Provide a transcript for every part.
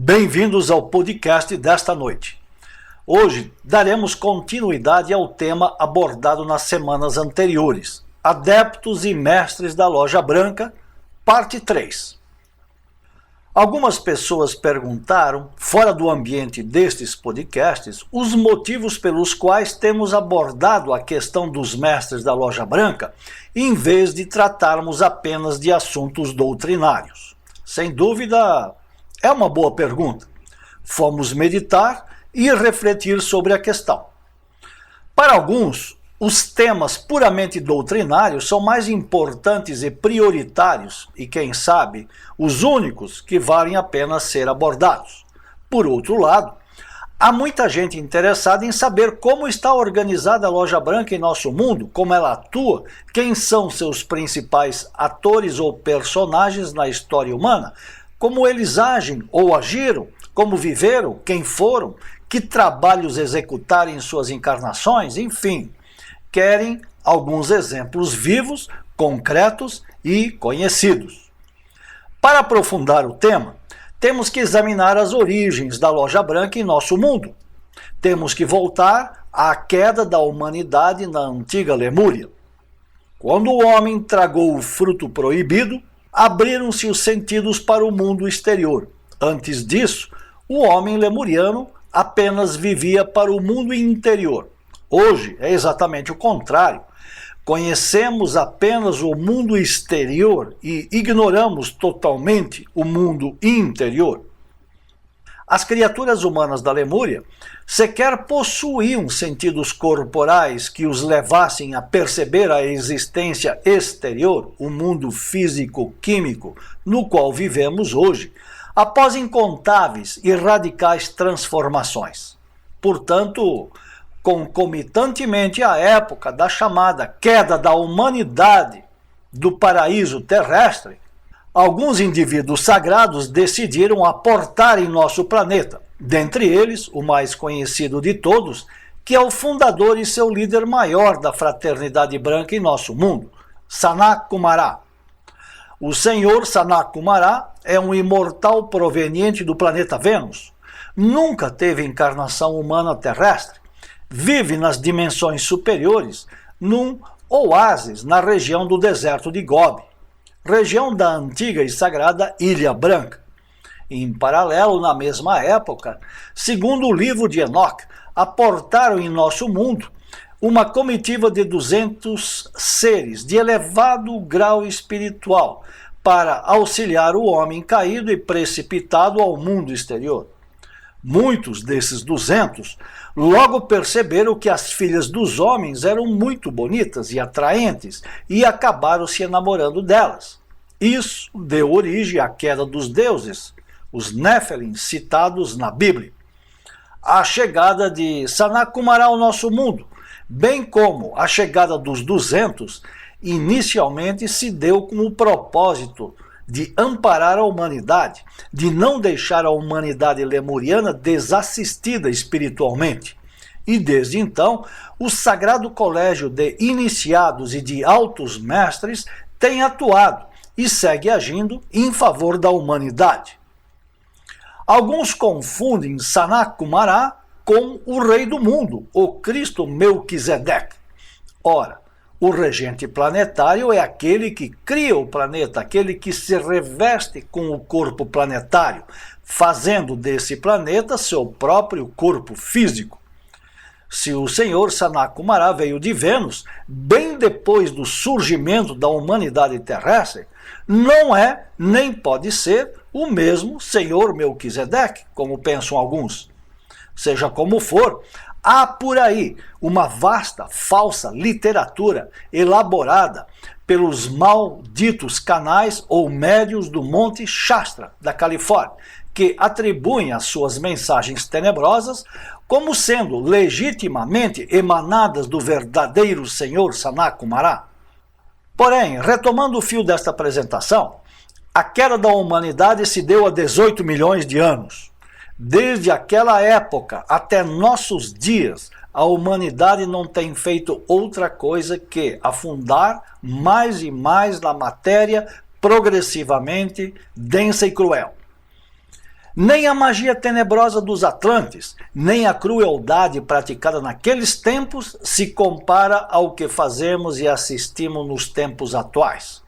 Bem-vindos ao podcast desta noite. Hoje daremos continuidade ao tema abordado nas semanas anteriores, Adeptos e Mestres da Loja Branca, parte 3. Algumas pessoas perguntaram, fora do ambiente destes podcasts, os motivos pelos quais temos abordado a questão dos mestres da Loja Branca, em vez de tratarmos apenas de assuntos doutrinários. Sem dúvida, é uma boa pergunta. Fomos meditar e refletir sobre a questão. Para alguns, os temas puramente doutrinários são mais importantes e prioritários e, quem sabe, os únicos que valem a pena ser abordados. Por outro lado, há muita gente interessada em saber como está organizada a Loja Branca em nosso mundo, como ela atua, quem são seus principais atores ou personagens na história humana, como eles agem ou agiram, como viveram, quem foram, que trabalhos executaram em suas encarnações, enfim. Querem alguns exemplos vivos, concretos e conhecidos. Para aprofundar o tema, temos que examinar as origens da Loja Branca em nosso mundo. Temos que voltar à queda da humanidade na antiga Lemúria. Quando o homem tragou o fruto proibido, abriram-se os sentidos para o mundo exterior. Antes disso, o homem lemuriano apenas vivia para o mundo interior. Hoje é exatamente o contrário. Conhecemos apenas o mundo exterior e ignoramos totalmente o mundo interior. As criaturas humanas da Lemúria sequer possuíam sentidos corporais que os levassem a perceber a existência exterior, o mundo físico-químico no qual vivemos hoje, após incontáveis e radicais transformações. Portanto, concomitantemente à época da chamada queda da humanidade do paraíso terrestre, alguns indivíduos sagrados decidiram aportar em nosso planeta, dentre eles o mais conhecido de todos, que é o fundador e seu líder maior da fraternidade branca em nosso mundo, Sanat Kumara. O senhor Sanat Kumara é um imortal proveniente do planeta Vênus. Nunca teve encarnação humana terrestre. Vive nas dimensões superiores, num oásis na região do deserto de Gobi, região da antiga e sagrada Ilha Branca. Em paralelo, na mesma época, segundo o livro de Enoch, aportaram em nosso mundo uma comitiva de 200 seres de elevado grau espiritual para auxiliar o homem caído e precipitado ao mundo exterior. Muitos desses 200 logo perceberam que as filhas dos homens eram muito bonitas e atraentes e acabaram se enamorando delas. Isso deu origem à queda dos deuses, os Néfelim citados na Bíblia. A chegada de Sanat Kumara ao nosso mundo, bem como a chegada dos 200, inicialmente se deu com o propósito de amparar a humanidade, de não deixar a humanidade lemuriana desassistida espiritualmente. E desde então, o Sagrado Colégio de Iniciados e de Altos Mestres tem atuado e segue agindo em favor da humanidade. Alguns confundem Sanat Kumara com o Rei do Mundo, o Cristo Melquisedeque. Ora, o regente planetário é aquele que cria o planeta, aquele que se reveste com o corpo planetário, fazendo desse planeta seu próprio corpo físico. Se o senhor Sanat Kumara veio de Vênus, bem depois do surgimento da humanidade terrestre, não é, nem pode ser, o mesmo senhor Melquisedeque, como pensam alguns. Seja como for, há por aí uma vasta, falsa literatura elaborada pelos malditos canais ou médiuns do Monte Shasta, da Califórnia, que atribuem as suas mensagens tenebrosas como sendo legitimamente emanadas do verdadeiro senhor Sanat Kumara. Porém, retomando o fio desta apresentação, a queda da humanidade se deu há 18 milhões de anos. Desde aquela época até nossos dias, a humanidade não tem feito outra coisa que afundar mais e mais na matéria progressivamente densa e cruel. Nem a magia tenebrosa dos Atlantes, nem a crueldade praticada naqueles tempos se compara ao que fazemos e assistimos nos tempos atuais.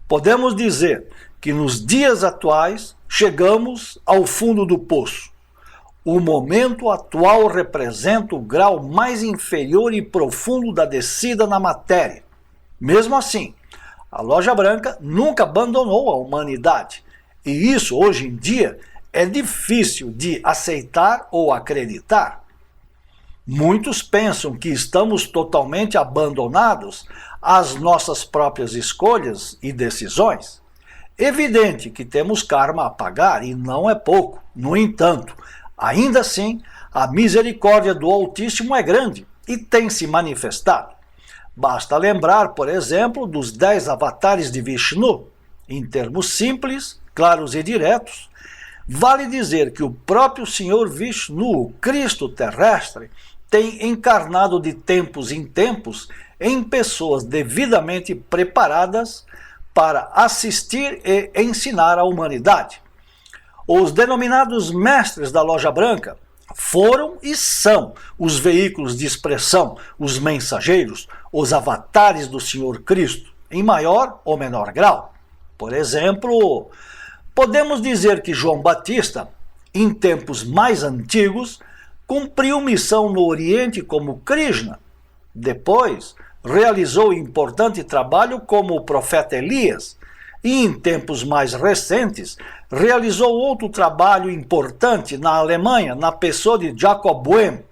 Podemos dizer que nos dias atuais chegamos ao fundo do poço. O momento atual representa o grau mais inferior e profundo da descida na matéria. Mesmo assim, a Loja Branca nunca abandonou a humanidade. E isso, hoje em dia, é difícil de aceitar ou acreditar. Muitos pensam que estamos totalmente abandonados às nossas próprias escolhas e decisões. Evidente que temos karma a pagar e não é pouco. No entanto, ainda assim, a misericórdia do Altíssimo é grande e tem se manifestado. Basta lembrar, por exemplo, dos 10 avatares de Vishnu. Em termos simples, claros e diretos, vale dizer que o próprio Senhor Vishnu, o Cristo terrestre, tem encarnado de tempos em tempos em pessoas devidamente preparadas para assistir e ensinar a humanidade. Os denominados mestres da Loja Branca foram e são os veículos de expressão, os mensageiros, os avatares do Senhor Cristo, em maior ou menor grau. Por exemplo, podemos dizer que João Batista, em tempos mais antigos, cumpriu missão no Oriente como Krishna. Depois, realizou importante trabalho como o profeta Elias. E em tempos mais recentes, realizou outro trabalho importante na Alemanha, na pessoa de Jacob Böhme.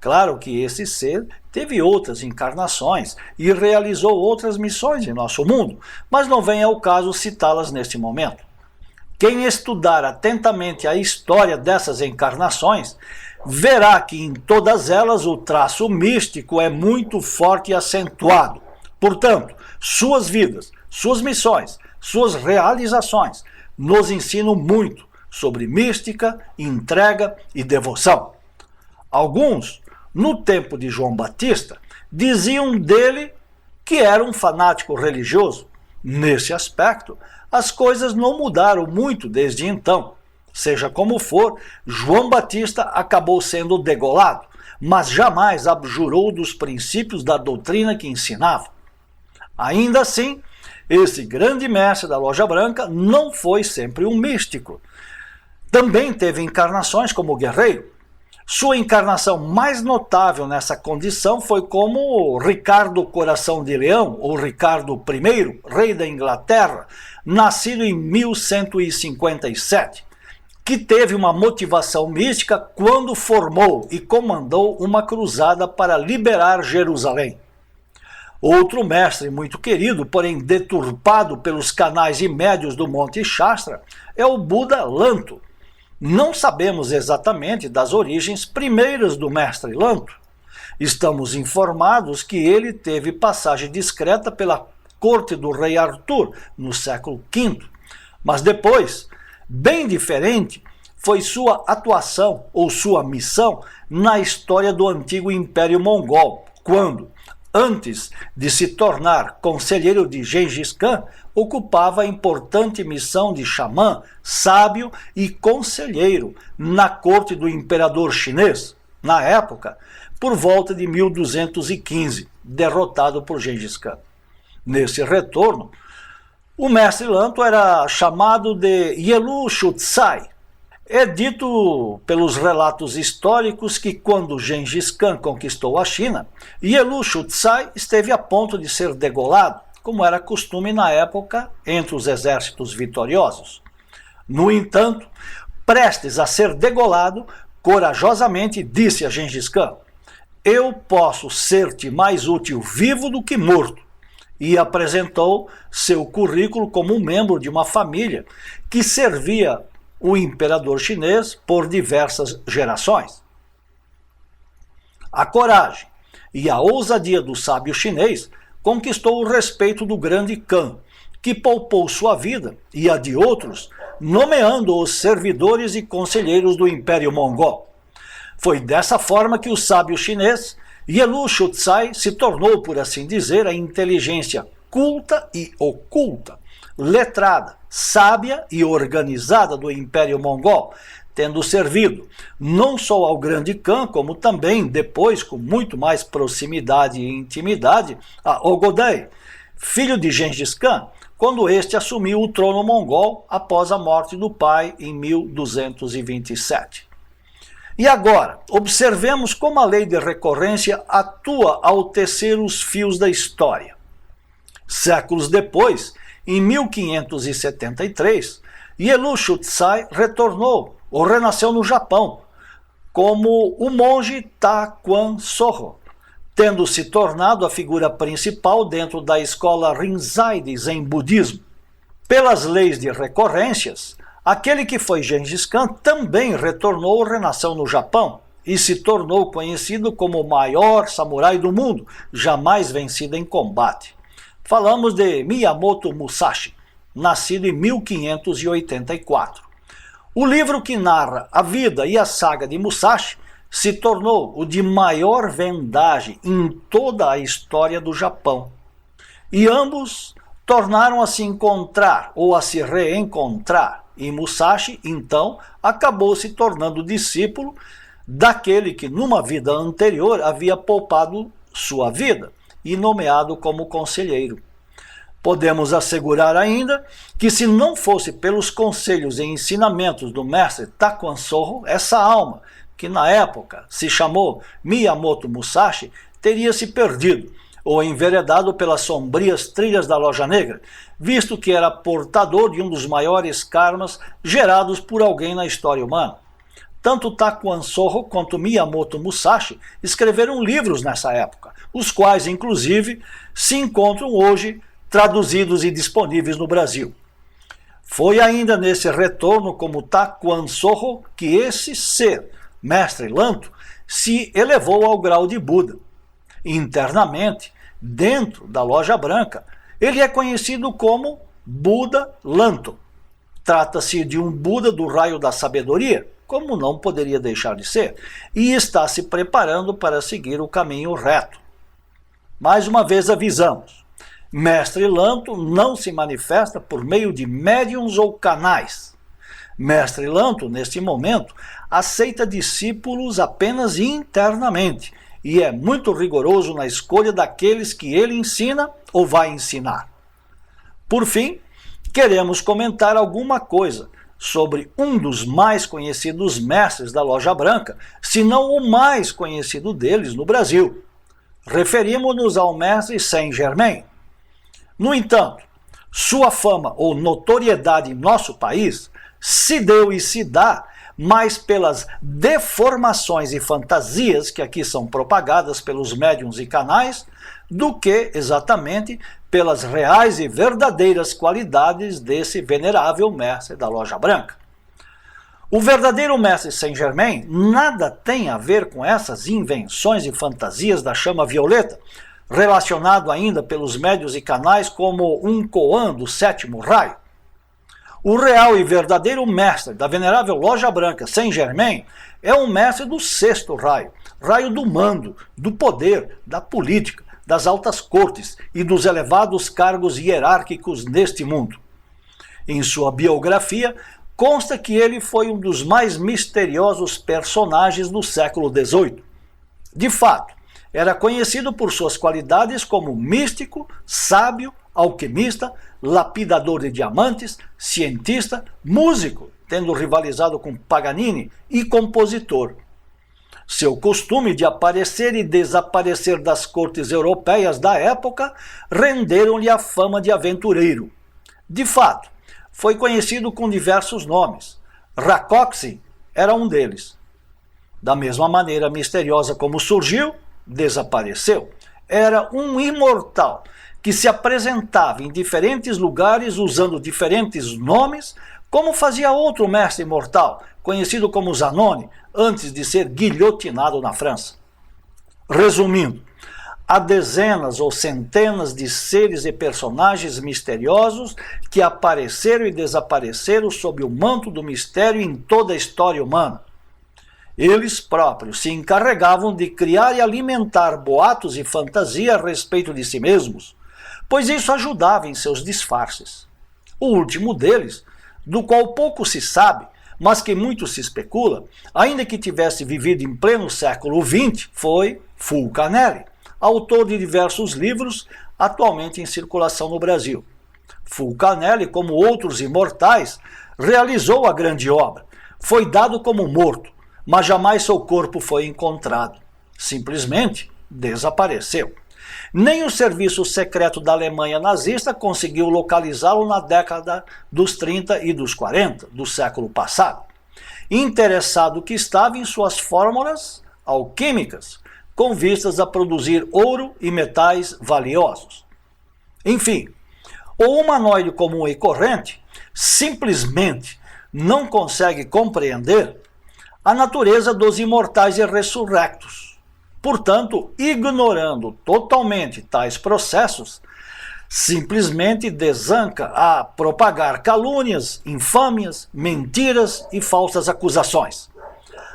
Claro que esse ser teve outras encarnações e realizou outras missões em nosso mundo, mas não vem ao caso citá-las neste momento. Quem estudar atentamente a história dessas encarnações, verá que em todas elas o traço místico é muito forte e acentuado. Portanto, suas vidas, suas missões, suas realizações nos ensinam muito sobre mística, entrega e devoção. Alguns, no tempo de João Batista, diziam dele que era um fanático religioso. Nesse aspecto, as coisas não mudaram muito desde então. Seja como for, João Batista acabou sendo degolado, mas jamais abjurou dos princípios da doutrina que ensinava. Ainda assim, esse grande mestre da Loja Branca não foi sempre um místico. Também teve encarnações como guerreiro. Sua encarnação mais notável nessa condição foi como Ricardo Coração de Leão, ou Ricardo I, rei da Inglaterra, nascido em 1157, que teve uma motivação mística quando formou e comandou uma cruzada para liberar Jerusalém. Outro mestre muito querido, porém deturpado pelos canais e médios do Monte Shastra, é o Buda Lanto. Não sabemos exatamente das origens primeiras do mestre Lanto. Estamos informados que ele teve passagem discreta pela corte do rei Arthur, no século V. Mas depois, bem diferente, foi sua atuação ou sua missão na história do antigo Império Mongol, quando, antes de se tornar conselheiro de Gengis Khan, ocupava a importante missão de xamã, sábio e conselheiro na corte do imperador chinês, na época, por volta de 1215, derrotado por Gengis Khan. Nesse retorno, o mestre Lanto era chamado de Yelu Shutsai. É dito pelos relatos históricos que quando Gengis Khan conquistou a China, Yelu Shutsai esteve a ponto de ser degolado, como era costume na época entre os exércitos vitoriosos. No entanto, prestes a ser degolado, corajosamente disse a Gengis Khan: "Eu posso ser-te mais útil vivo do que morto", e apresentou seu currículo como um membro de uma família que servia o imperador chinês por diversas gerações. A coragem e a ousadia do sábio chinês conquistou o respeito do grande Khan, que poupou sua vida e a de outros, nomeando os servidores e conselheiros do Império Mongol. Foi dessa forma que o sábio chinês Yelu Shutsai se tornou, por assim dizer, a inteligência culta e oculta letrada, sábia e organizada do Império Mongol, tendo servido não só ao grande Khan, como também, depois, com muito mais proximidade e intimidade, a Ogodei, filho de Gengis Khan, quando este assumiu o trono mongol após a morte do pai em 1227. E agora, observemos como a lei de recorrência atua ao tecer os fios da história. Séculos depois, em 1573, Yelu Shutsai retornou, ou renasceu no Japão, como o monge Takuan Soho, tendo se tornado a figura principal dentro da escola Rinzai de Zen budismo. Pelas leis de recorrências, aquele que foi Gengis Khan também retornou ou renasceu no Japão e se tornou conhecido como o maior samurai do mundo, jamais vencido em combate. Falamos de Miyamoto Musashi, nascido em 1584. O livro que narra a vida e a saga de Musashi se tornou o de maior vendagem em toda a história do Japão. E ambos tornaram a se encontrar ou a se reencontrar. E Musashi, então, acabou se tornando discípulo daquele que numa vida anterior havia poupado sua vida e nomeado como conselheiro. Podemos assegurar ainda que se não fosse pelos conselhos e ensinamentos do mestre Takuan Soho, essa alma, que na época se chamou Miyamoto Musashi, teria se perdido ou enveredado pelas sombrias trilhas da Loja Negra, visto que era portador de um dos maiores karmas gerados por alguém na história humana. Tanto Takuan Soho quanto Miyamoto Musashi escreveram livros nessa época, os quais, inclusive, se encontram hoje traduzidos e disponíveis no Brasil. Foi ainda nesse retorno como Takuan Soho que esse ser, Mestre Lanto, se elevou ao grau de Buda. Internamente, dentro da Loja Branca, ele é conhecido como Buda Lanto. Trata-se de um Buda do raio da sabedoria, como não poderia deixar de ser, e está se preparando para seguir o caminho reto. Mais uma vez avisamos, Mestre Lanto não se manifesta por meio de médiuns ou canais. Mestre Lanto, neste momento, aceita discípulos apenas internamente e é muito rigoroso na escolha daqueles que ele ensina ou vai ensinar. Por fim, queremos comentar alguma coisa sobre um dos mais conhecidos mestres da Loja Branca, se não o mais conhecido deles no Brasil. Referimos-nos ao mestre Saint-Germain. No entanto, sua fama ou notoriedade em nosso país se deu e se dá mais pelas deformações e fantasias que aqui são propagadas pelos médiuns e canais, do que exatamente pelas reais e verdadeiras qualidades desse venerável mestre da Loja Branca. O verdadeiro mestre Saint-Germain nada tem a ver com essas invenções e fantasias da chama violeta, relacionado ainda pelos médiuns e canais como um koan do sétimo raio. O real e verdadeiro mestre da venerável Loja Branca, Saint-Germain, é um mestre do sexto raio, raio do mando, do poder, da política, das altas cortes e dos elevados cargos hierárquicos neste mundo. Em sua biografia, consta que ele foi um dos mais misteriosos personagens do século XVIII. De fato, era conhecido por suas qualidades como místico, sábio, alquimista, lapidador de diamantes, cientista, músico, tendo rivalizado com Paganini, e compositor. Seu costume de aparecer e desaparecer das cortes europeias da época renderam-lhe a fama de aventureiro. De fato, foi conhecido com diversos nomes. Rakoczy era um deles. Da mesma maneira misteriosa como surgiu, desapareceu. Era um imortal que se apresentava em diferentes lugares usando diferentes nomes, como fazia outro mestre imortal, conhecido como Zanoni, antes de ser guilhotinado na França. Resumindo, há dezenas ou centenas de seres e personagens misteriosos que apareceram e desapareceram sob o manto do mistério em toda a história humana. Eles próprios se encarregavam de criar e alimentar boatos e fantasia a respeito de si mesmos, pois isso ajudava em seus disfarces. O último deles, do qual pouco se sabe, mas que muito se especula, ainda que tivesse vivido em pleno século XX, foi Fulcanelli, autor de diversos livros atualmente em circulação no Brasil. Fulcanelli, como outros imortais, realizou a grande obra. Foi dado como morto, mas jamais seu corpo foi encontrado. Simplesmente desapareceu. Nem o serviço secreto da Alemanha nazista conseguiu localizá-lo na década dos 30 e dos 40 do século passado. Interessado que estava em suas fórmulas alquímicas, com vistas a produzir ouro e metais valiosos. Enfim, o humanoide comum e corrente simplesmente não consegue compreender a natureza dos imortais e ressurrectos. Portanto, ignorando totalmente tais processos, simplesmente desanca a propagar calúnias, infâmias, mentiras e falsas acusações.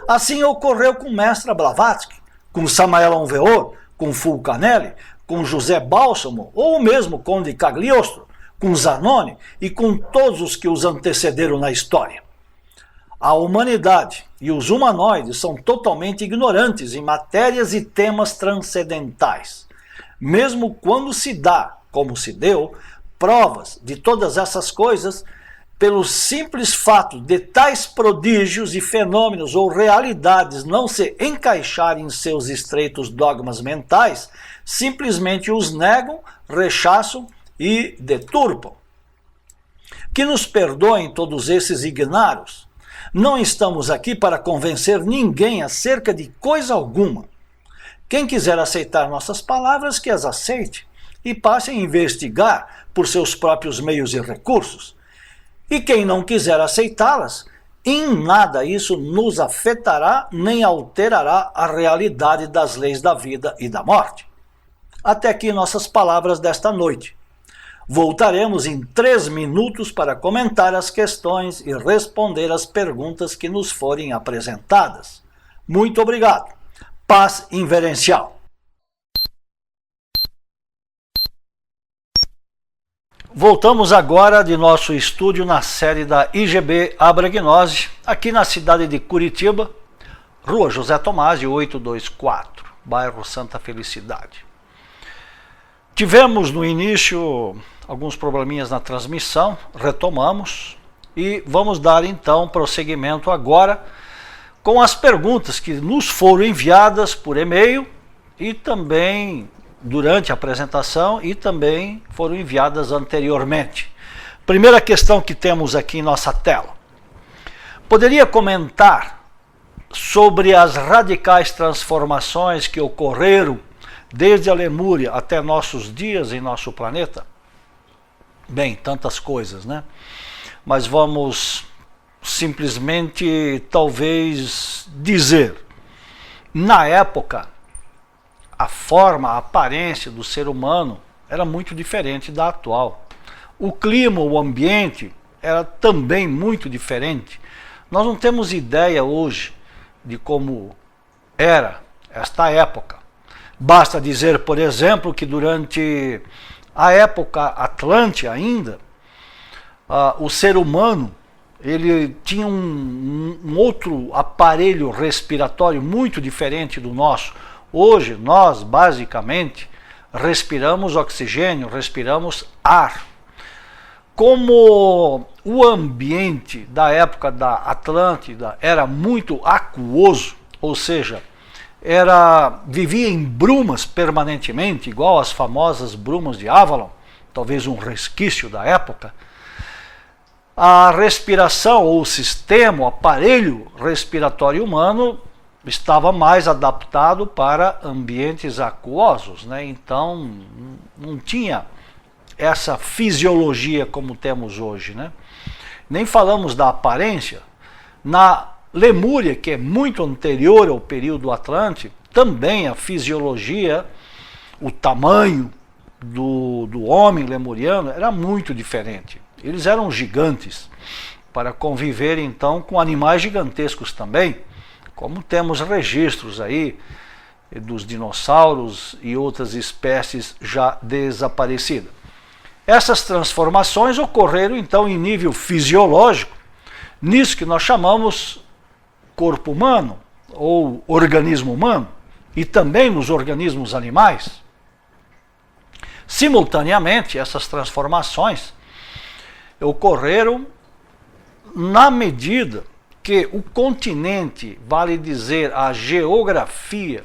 Assim ocorreu com Mestre Blavatsky, com Samael Aun Weor, com Fulcanelli, com José Bálsamo ou mesmo Conde Cagliostro, com Zanoni e com todos os que os antecederam na história. A humanidade e os humanoides são totalmente ignorantes em matérias e temas transcendentais. Mesmo quando se dá, como se deu, provas de todas essas coisas, pelo simples fato de tais prodígios e fenômenos ou realidades não se encaixarem em seus estreitos dogmas mentais, simplesmente os negam, rechaçam e deturpam. Que nos perdoem todos esses ignários. Não estamos aqui para convencer ninguém acerca de coisa alguma. Quem quiser aceitar nossas palavras, que as aceite e passe a investigar por seus próprios meios e recursos. E quem não quiser aceitá-las, em nada isso nos afetará nem alterará a realidade das leis da vida e da morte. Até aqui nossas palavras desta noite. Voltaremos em 3 minutos para comentar as questões e responder as perguntas que nos forem apresentadas. Muito obrigado. Paz inverencial. Voltamos agora de nosso estúdio na série da IGB Abragnose, aqui na cidade de Curitiba, Rua José Tomás, 824, bairro Santa Felicidade. Tivemos no início alguns probleminhas na transmissão, retomamos e vamos dar então prosseguimento agora com as perguntas que nos foram enviadas por e-mail e também durante a apresentação e também foram enviadas anteriormente. Primeira questão que temos aqui em nossa tela. Poderia comentar sobre as radicais transformações que ocorreram desde a Lemúria até nossos dias em nosso planeta? Bem, tantas coisas, né? Mas vamos simplesmente, talvez, dizer. Na época, a forma, a aparência do ser humano era muito diferente da atual. O clima, o ambiente era também muito diferente. Nós não temos ideia hoje de como era esta época. Basta dizer, por exemplo, que durante a época Atlante ainda, o ser humano ele tinha um outro aparelho respiratório muito diferente do nosso. Hoje nós basicamente respiramos oxigênio, respiramos ar. Como o ambiente da época da Atlântida era muito aquoso, ou seja, vivia em brumas permanentemente, igual as famosas brumas de Avalon, talvez um resquício da época, a respiração ou o sistema, o aparelho respiratório humano estava mais adaptado para ambientes aquosos, né? Então não tinha essa fisiologia como temos hoje, né? Nem falamos da aparência. Na Lemúria, que é muito anterior ao período Atlântico, também a fisiologia, o tamanho do homem lemuriano era muito diferente. Eles eram gigantes para conviver então com animais gigantescos também, como temos registros aí dos dinossauros e outras espécies já desaparecidas. Essas transformações ocorreram então em nível fisiológico, nisso que nós chamamos corpo humano ou organismo humano, e também nos organismos animais. Simultaneamente, essas transformações ocorreram na medida que o continente, vale dizer, a geografia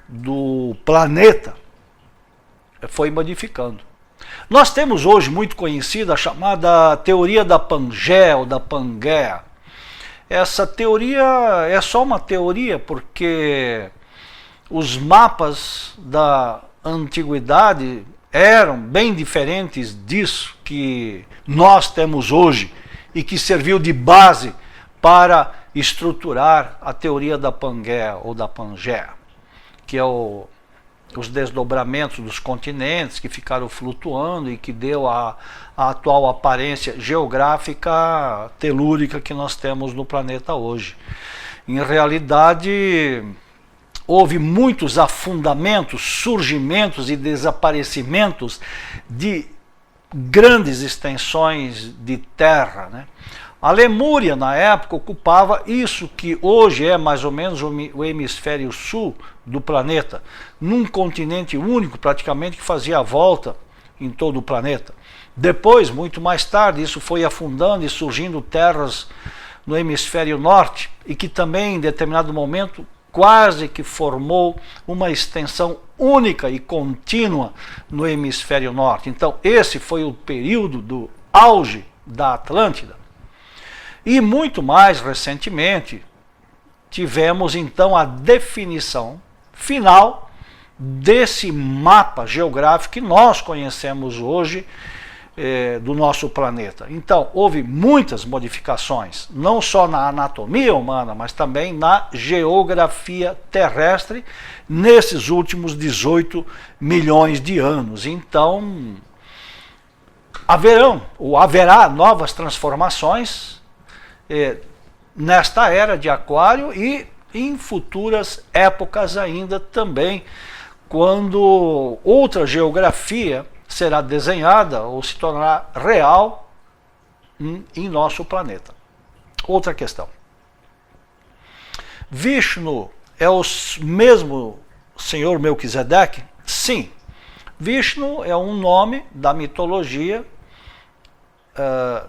do planeta, foi modificando. Nós temos hoje muito conhecida a chamada teoria da Pangeia ou da Pangaea. Essa teoria é só uma teoria porque os mapas da antiguidade eram bem diferentes disso que nós temos hoje e que serviu de base para estruturar a teoria da Pangaea ou da Pangeia, que é os desdobramentos dos continentes que ficaram flutuando e que deu a atual aparência geográfica telúrica que nós temos no planeta hoje. Em realidade, houve muitos afundamentos, surgimentos e desaparecimentos de grandes extensões de terra, né? A Lemúria, na época, ocupava isso que hoje é mais ou menos o hemisfério sul do planeta, num continente único, praticamente, que fazia a volta em todo o planeta. Depois, muito mais tarde, isso foi afundando e surgindo terras no hemisfério norte, e que também, em determinado momento, quase que formou uma extensão única e contínua no hemisfério norte. Então, esse foi o período do auge da Atlântida. E muito mais recentemente, tivemos então a definição final desse mapa geográfico que nós conhecemos hoje do nosso planeta. Então, houve muitas modificações, não só na anatomia humana, mas também na geografia terrestre, nesses últimos 18 milhões de anos. Então, haverá novas transformações nesta era de Aquário e em futuras épocas ainda também, quando outra geografia será desenhada ou se tornará real em nosso planeta. Outra questão. Vishnu é o mesmo senhor Melquisedeque? Sim. Vishnu é um nome da mitologia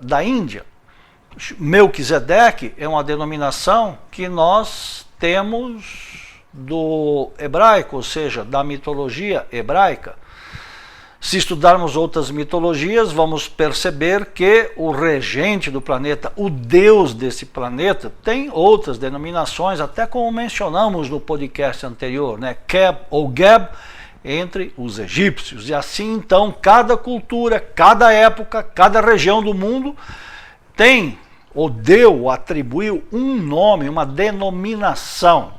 da Índia. Melquisedeque é uma denominação que nós temos do hebraico, ou seja, da mitologia hebraica. Se estudarmos outras mitologias, vamos perceber que o regente do planeta, o deus desse planeta, tem outras denominações, até como mencionamos no podcast anterior, né? Keb ou Geb, entre os egípcios. E assim, então, cada cultura, cada época, cada região do mundo tem, ou deu, ou atribuiu um nome, uma denominação,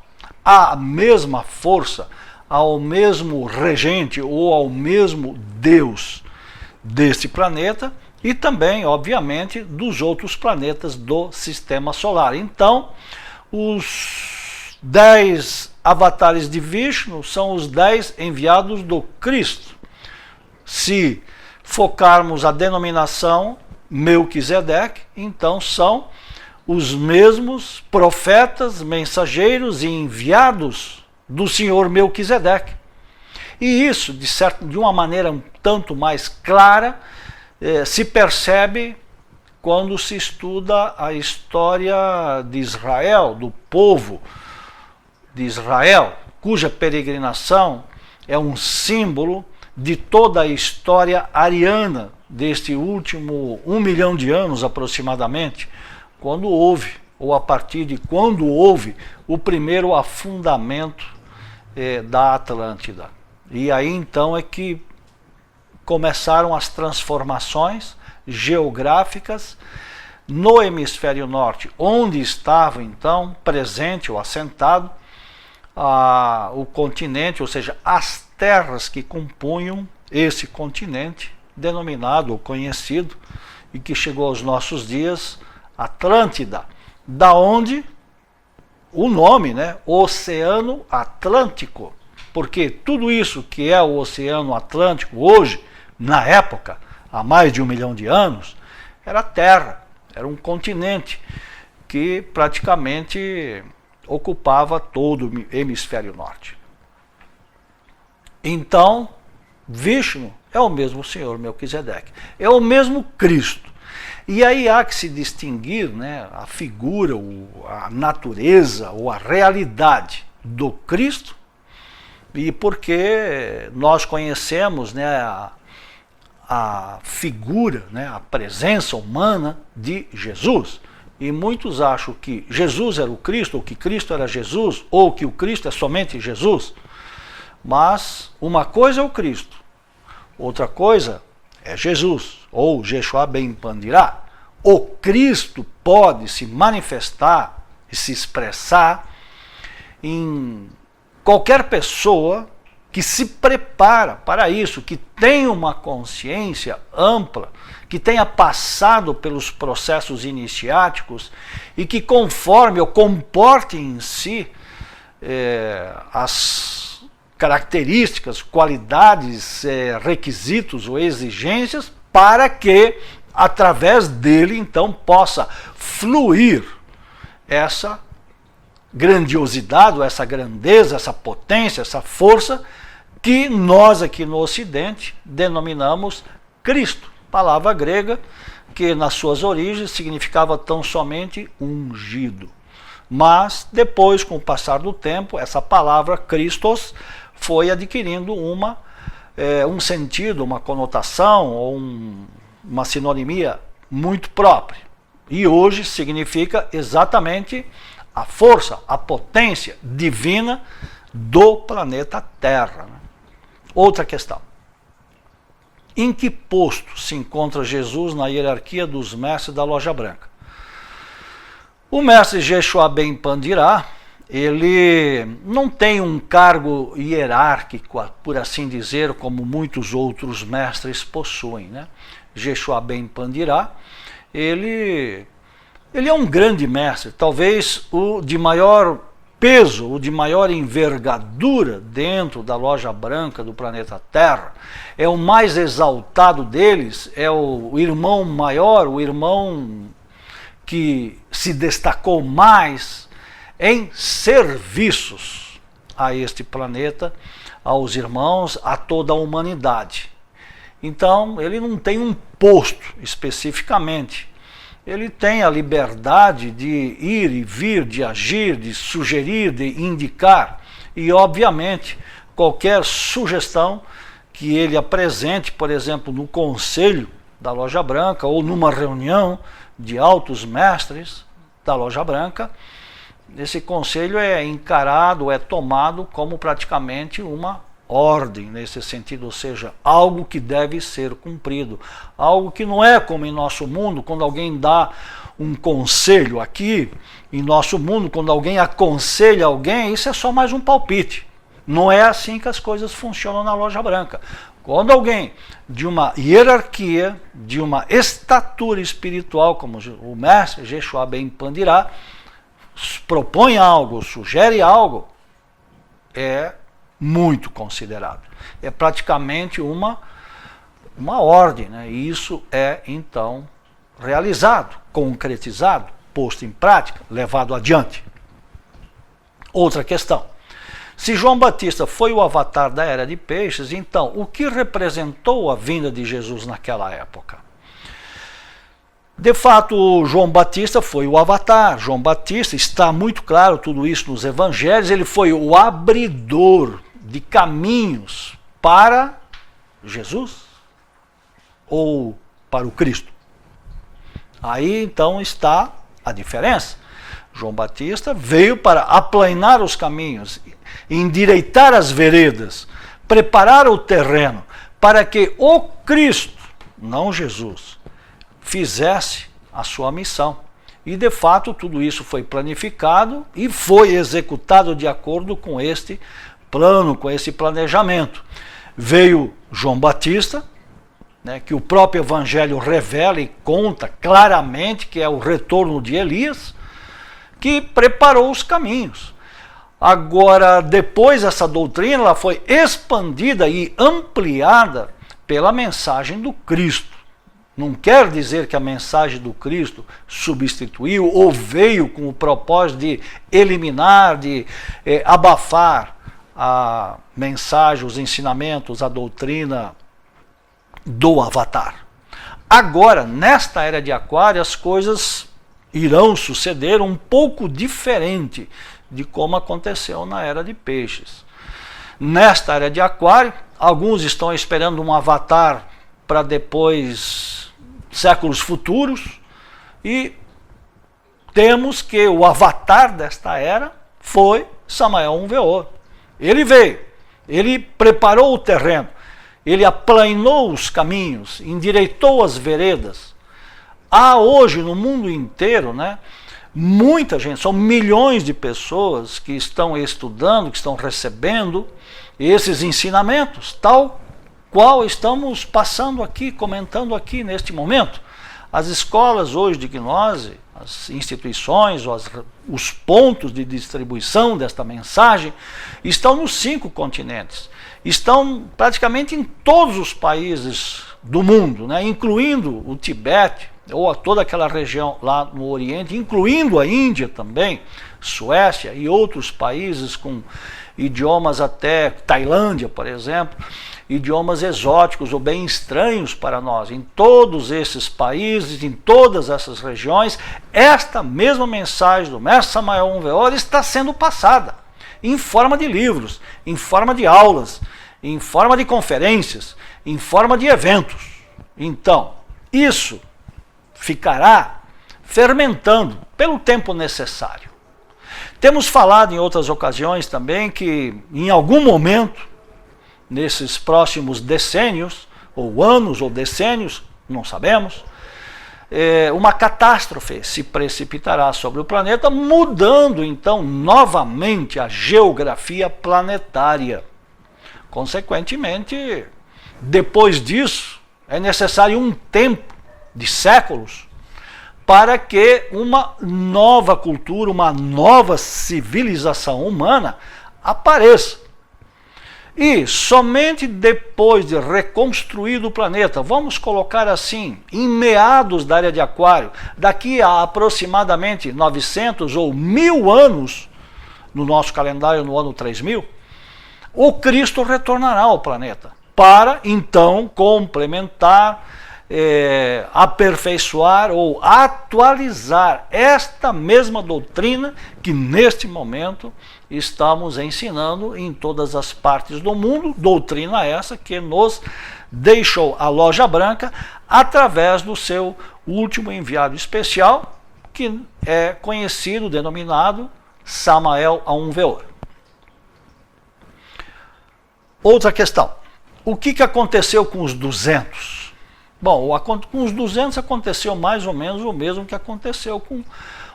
à mesma força, ao mesmo regente ou ao mesmo Deus deste planeta e também, obviamente, dos outros planetas do Sistema Solar. Então, os 10 avatares de Vishnu são os 10 enviados do Cristo. Se focarmos a denominação Melquisedeque, então são os mesmos profetas, mensageiros e enviados do senhor Melquisedeque. E isso, de uma maneira um tanto mais clara, se percebe quando se estuda a história de Israel, do povo de Israel, cuja peregrinação é um símbolo de toda a história ariana deste último 1 milhão de anos aproximadamente, quando houve, ou a partir de quando houve o primeiro afundamento da Atlântida. E aí então é que começaram as transformações geográficas no hemisfério norte, onde estava então presente ou assentado o continente, ou seja, as terras que compunham esse continente, denominado ou conhecido, e que chegou aos nossos dias, Atlântida, da onde o nome, né, Oceano Atlântico, porque tudo isso que é o Oceano Atlântico hoje, na época, há mais de 1 milhão de anos, era a Terra, era um continente que praticamente ocupava todo o hemisfério norte. Então, Vishnu é o mesmo Senhor Melquisedeque, é o mesmo Cristo. E aí há que se distinguir, né, a figura, a natureza ou a realidade do Cristo, e porque nós conhecemos, né, a figura, né, a presença humana de Jesus. E muitos acham que Jesus era o Cristo, ou que Cristo era Jesus, ou que o Cristo é somente Jesus. Mas uma coisa é o Cristo, outra coisa é Jesus, ou Yeshua Ben Pandirá. O Cristo pode se manifestar e se expressar em qualquer pessoa que se prepara para isso, que tem uma consciência ampla, que tenha passado pelos processos iniciáticos e que conforme ou comporte em si as características, qualidades, requisitos ou exigências para que através dele então possa fluir essa grandiosidade, essa grandeza, essa potência, essa força que nós aqui no Ocidente denominamos Cristo, palavra grega que nas suas origens significava tão somente ungido. Mas depois, com o passar do tempo, essa palavra Christos foi adquirindo um sentido, uma conotação ou uma sinonimia muito própria. E hoje significa exatamente a força, a potência divina do planeta Terra. Outra questão. Em que posto se encontra Jesus na hierarquia dos mestres da Loja Branca? O mestre Yeshua Ben Pandirá, ele não tem um cargo hierárquico, por assim dizer, como muitos outros mestres possuem, né? Yeshua Ben Pandirá, ele é um grande mestre, talvez o de maior peso, o de maior envergadura dentro da Loja Branca do planeta Terra. É o mais exaltado deles, é o irmão maior, o irmão que se destacou mais em serviços a este planeta, aos irmãos, a toda a humanidade. Então, ele não tem um posto especificamente. Ele tem a liberdade de ir e vir, de agir, de sugerir, de indicar. E, obviamente, qualquer sugestão que ele apresente, por exemplo, no conselho da Loja Branca ou numa reunião de altos mestres da Loja Branca, esse conselho é encarado, é tomado como praticamente uma ordem nesse sentido, ou seja, algo que deve ser cumprido, algo que não é como em nosso mundo, quando alguém dá um conselho aqui, em nosso mundo, quando alguém aconselha alguém, isso é só mais um palpite. Não é assim que as coisas funcionam na Loja Branca. Quando alguém de uma hierarquia, de uma estatura espiritual, como o mestre Yeshua Ben Pandirá, propõe algo, sugere algo, é muito considerado. É praticamente uma ordem, né? E isso é então realizado, concretizado, posto em prática, levado adiante. Outra questão. Se João Batista foi o avatar da Era de Peixes, então o que representou a vinda de Jesus naquela época? De fato, João Batista foi o avatar. João Batista, está muito claro tudo isso nos evangelhos, ele foi o abridor de caminhos para Jesus ou para o Cristo. Aí então está a diferença. João Batista veio para aplanar os caminhos, endireitar as veredas, preparar o terreno para que o Cristo, não Jesus, fizesse a sua missão. E de fato tudo isso foi planificado e foi executado de acordo com este plano, com esse planejamento. Veio João Batista, né, que o próprio Evangelho revela e conta claramente que é o retorno de Elias, que preparou os caminhos. Agora, depois essa doutrina ela foi expandida e ampliada pela mensagem do Cristo. Não quer dizer que a mensagem do Cristo substituiu ou veio com o propósito de eliminar, de abafar a mensagem, os ensinamentos, a doutrina do Avatar. Agora, nesta era de Aquário, as coisas irão suceder um pouco diferente de como aconteceu na era de Peixes. Nesta era de Aquário, alguns estão esperando um Avatar para depois séculos futuros, e temos que o Avatar desta era foi Samael 1VO. Ele veio, ele preparou o terreno, ele aplanou os caminhos, endireitou as veredas. Há hoje no mundo inteiro, né, muita gente, são milhões de pessoas que estão estudando, que estão recebendo esses ensinamentos, tal qual estamos passando aqui, comentando aqui neste momento. As escolas hoje de gnose, as instituições, os pontos de distribuição desta mensagem estão nos 5 continentes, estão praticamente em todos os países do mundo, né, incluindo o Tibete, ou toda aquela região lá no Oriente, incluindo a Índia também, Suécia e outros países com idiomas, até Tailândia, por exemplo, idiomas exóticos ou bem estranhos para nós. Em todos esses países, em todas essas regiões, esta mesma mensagem do mestre Samael 1VO está sendo passada em forma de livros, em forma de aulas, em forma de conferências, em forma de eventos. Então, isso ficará fermentando pelo tempo necessário. Temos falado em outras ocasiões também que em algum momento, nesses próximos decênios, ou anos ou decênios, não sabemos, uma catástrofe se precipitará sobre o planeta, mudando então novamente a geografia planetária. Consequentemente, depois disso, é necessário um tempo de séculos para que uma nova cultura, uma nova civilização humana apareça. E somente depois de reconstruído o planeta, vamos colocar assim, em meados da era de Aquário, daqui a aproximadamente 900 ou 1000 anos, no nosso calendário no ano 3000, o Cristo retornará ao planeta, para então complementar, aperfeiçoar ou atualizar esta mesma doutrina que neste momento estamos ensinando em todas as partes do mundo, doutrina essa que nos deixou a Loja Branca através do seu último enviado especial, que é conhecido, denominado Samael 1VO. Outra questão, o que aconteceu com os 200? Bom, com os 200 aconteceu mais ou menos o mesmo que aconteceu com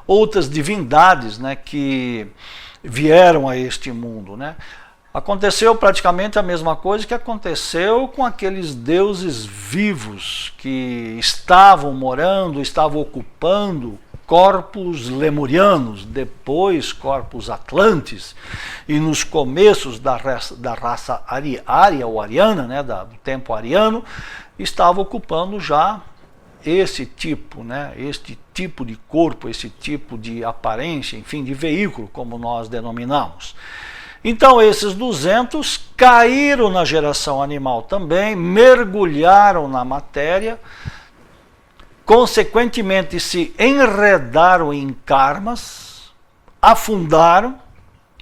outras divindades, né, que vieram a este mundo, né? Aconteceu praticamente a mesma coisa que aconteceu com aqueles deuses vivos que estavam morando, estavam ocupando corpos lemurianos, depois corpos atlantes, e nos começos da raça ária ou ariana, né, do tempo ariano, estava ocupando já esse tipo, né, este tipo de corpo, esse tipo de aparência, enfim, de veículo, como nós denominamos. Então esses 200 caíram na geração animal também, mergulharam na matéria, consequentemente se enredaram em karmas, afundaram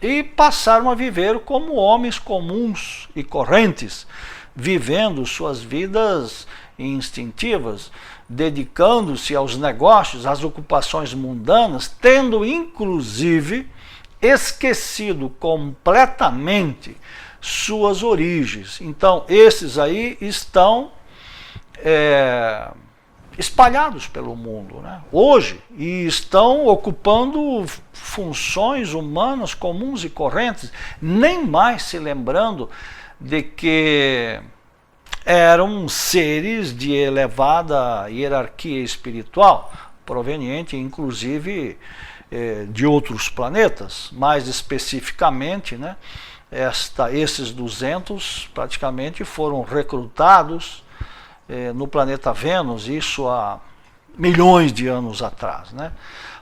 e passaram a viver como homens comuns e correntes, vivendo suas vidas instintivas, dedicando-se aos negócios, às ocupações mundanas, tendo inclusive esquecido completamente suas origens. Então esses aí estão espalhados pelo mundo, né, hoje, e estão ocupando funções humanas comuns e correntes, nem mais se lembrando de que eram seres de elevada hierarquia espiritual, proveniente inclusive de outros planetas. Mais especificamente, né, esses 200 praticamente foram recrutados no planeta Vênus, isso há milhões de anos atrás, né?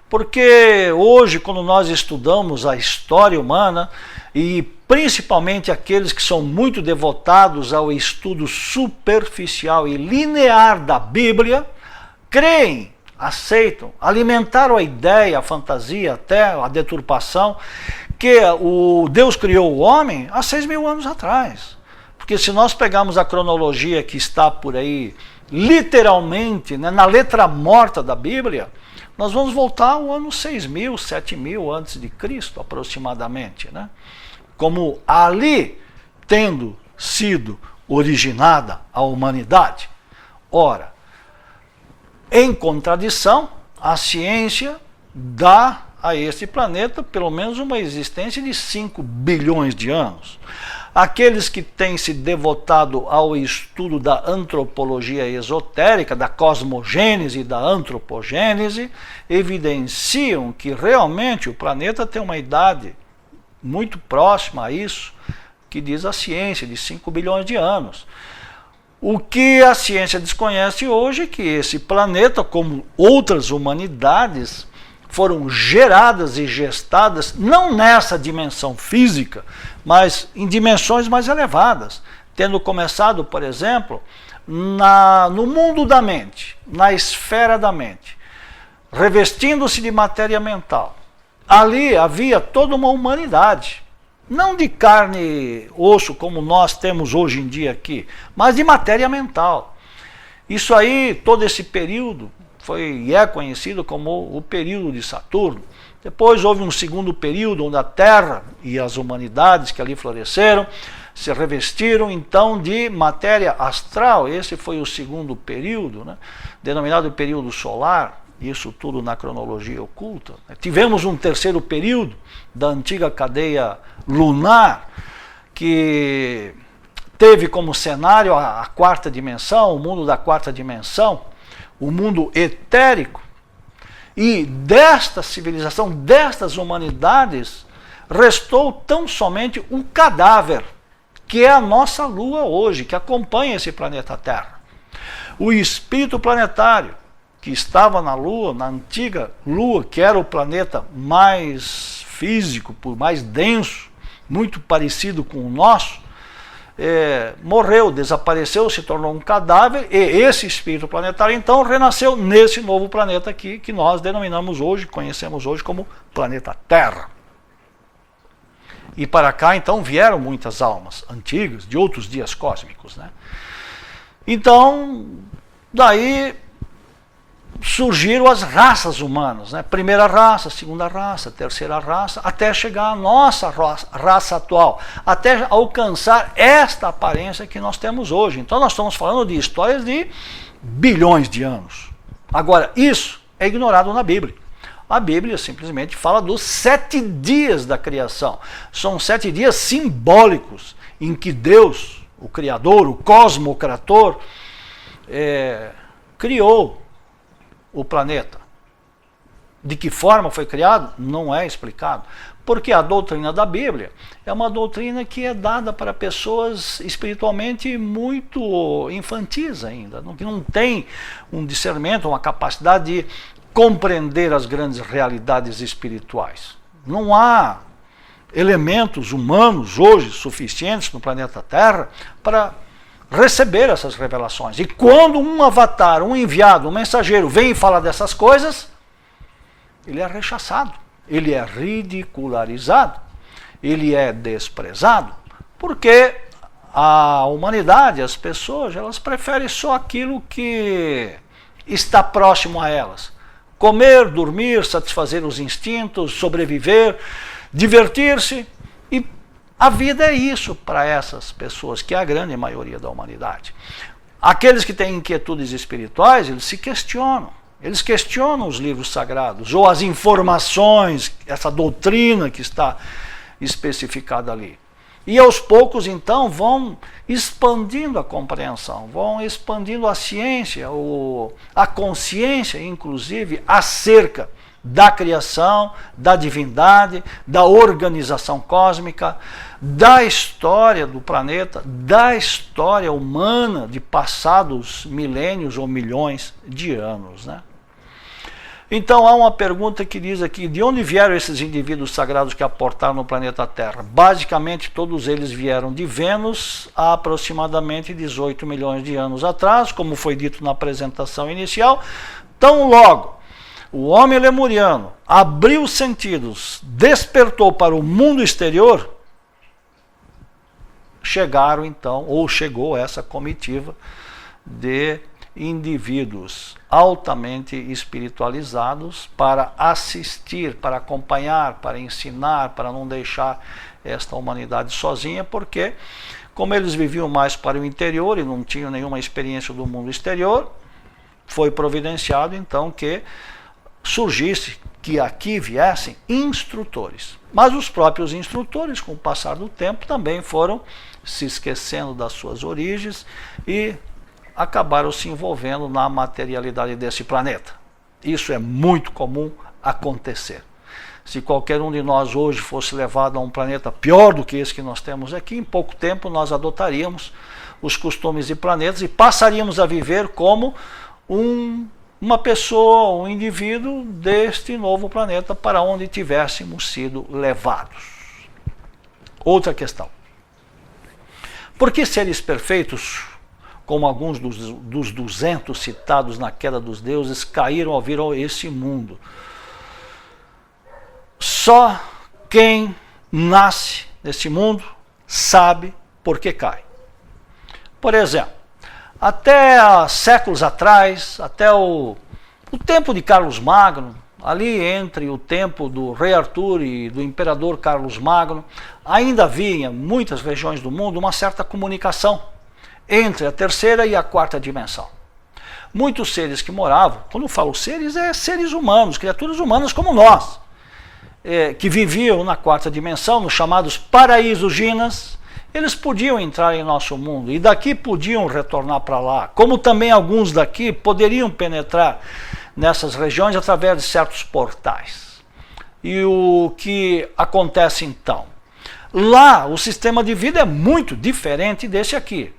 Porque hoje, quando nós estudamos a história humana, e principalmente aqueles que são muito devotados ao estudo superficial e linear da Bíblia, creem, aceitam, alimentaram a ideia, a fantasia, até a deturpação, que o Deus criou o homem há 6.000 anos atrás. Porque se nós pegarmos a cronologia que está por aí, literalmente, né, na letra morta da Bíblia, nós vamos voltar ao ano 6.000, 7.000 antes de Cristo, aproximadamente, né? Como ali tendo sido originada a humanidade. Ora, em contradição, a ciência dá a este planeta pelo menos uma existência de 5 bilhões de anos. Aqueles que têm se devotado ao estudo da antropologia esotérica, da cosmogênese e da antropogênese, evidenciam que realmente o planeta tem uma idade muito próxima a isso, que diz a ciência, de 5 bilhões de anos. O que a ciência desconhece hoje é que esse planeta, como outras humanidades, foram geradas e gestadas, não nessa dimensão física, mas em dimensões mais elevadas, tendo começado, por exemplo, no mundo da mente, na esfera da mente, revestindo-se de matéria mental. Ali havia toda uma humanidade, não de carne e osso como nós temos hoje em dia aqui, mas de matéria mental. Isso aí, todo esse período, foi e é conhecido como o período de Saturno. Depois houve um segundo período onde a Terra e as humanidades que ali floresceram se revestiram então de matéria astral. Esse foi o segundo período, né, denominado período solar, isso tudo na cronologia oculta. Tivemos um terceiro período da antiga cadeia lunar, que teve como cenário a quarta dimensão, o mundo da quarta dimensão, o mundo etérico, e desta civilização, destas humanidades, restou tão somente um cadáver, que é a nossa Lua hoje, que acompanha esse planeta Terra. O espírito planetário, que estava na Lua, na antiga Lua, que era o planeta mais físico, mais denso, muito parecido com o nosso, morreu, desapareceu, se tornou um cadáver, e esse espírito planetário então renasceu nesse novo planeta aqui, que nós denominamos hoje, conhecemos hoje como planeta Terra. E para cá então vieram muitas almas antigas, de outros dias cósmicos, né? Então, daí surgiram as raças humanas, né? Primeira raça, segunda raça, terceira raça, até chegar à nossa raça atual, até alcançar esta aparência que nós temos hoje. Então nós estamos falando de histórias de bilhões de anos. Agora, isso é ignorado na Bíblia. A Bíblia simplesmente fala dos 7 dias da criação. São 7 dias simbólicos em que Deus, o Criador, o Cosmocrator, criou o planeta. De que forma foi criado? Não é explicado. Porque a doutrina da Bíblia é uma doutrina que é dada para pessoas espiritualmente muito infantis ainda, que não tem um discernimento, uma capacidade de compreender as grandes realidades espirituais. Não há elementos humanos hoje suficientes no planeta Terra para receber essas revelações. E quando um avatar, um enviado, um mensageiro vem e fala dessas coisas, ele é rechaçado, ele é ridicularizado, ele é desprezado, porque a humanidade, as pessoas, elas preferem só aquilo que está próximo a elas. Comer, dormir, satisfazer os instintos, sobreviver, divertir-se. E a vida é isso para essas pessoas, que é a grande maioria da humanidade. Aqueles que têm inquietudes espirituais, eles se questionam. Eles questionam os livros sagrados, ou as informações, essa doutrina que está especificada ali. E aos poucos, então, vão expandindo a compreensão, vão expandindo a ciência, a consciência, inclusive, acerca da criação, da divindade, da organização cósmica, da história do planeta, da história humana de passados milênios ou milhões de anos, né? Então há uma pergunta que diz aqui, de onde vieram esses indivíduos sagrados que aportaram no planeta Terra? Basicamente todos eles vieram de Vênus há aproximadamente 18 milhões de anos atrás, como foi dito na apresentação inicial. Tão logo o homem lemuriano abriu os sentidos, despertou para o mundo exterior, chegaram então, ou chegou essa comitiva de indivíduos altamente espiritualizados para assistir, para acompanhar, para ensinar, para não deixar esta humanidade sozinha, porque como eles viviam mais para o interior e não tinham nenhuma experiência do mundo exterior, foi providenciado então que surgisse, que aqui viessem instrutores. Mas os próprios instrutores, com o passar do tempo, também foram se esquecendo das suas origens e acabaram se envolvendo na materialidade desse planeta. Isso é muito comum acontecer. Se qualquer um de nós hoje fosse levado a um planeta pior do que esse que nós temos aqui, em pouco tempo nós adotaríamos os costumes de planetas e passaríamos a viver como uma pessoa, um indivíduo deste novo planeta para onde tivéssemos sido levados. Outra questão. Por que seres perfeitos, como alguns dos 200 citados na queda dos deuses, caíram ao vir a esse mundo? Só quem nasce nesse mundo sabe por que cai. Por exemplo, até séculos atrás, até o tempo de Carlos Magno, ali entre o tempo do rei Arthur e do imperador Carlos Magno, ainda havia em muitas regiões do mundo uma certa comunicação entre a terceira e a quarta dimensão. Muitos seres que moravam, quando eu falo seres, é seres humanos, criaturas humanas como nós, que viviam na quarta dimensão, nos chamados paraísos ginas, eles podiam entrar em nosso mundo e daqui podiam retornar para lá, como também alguns daqui poderiam penetrar nessas regiões através de certos portais. E o que acontece então? Lá o sistema de vida é muito diferente desse aqui.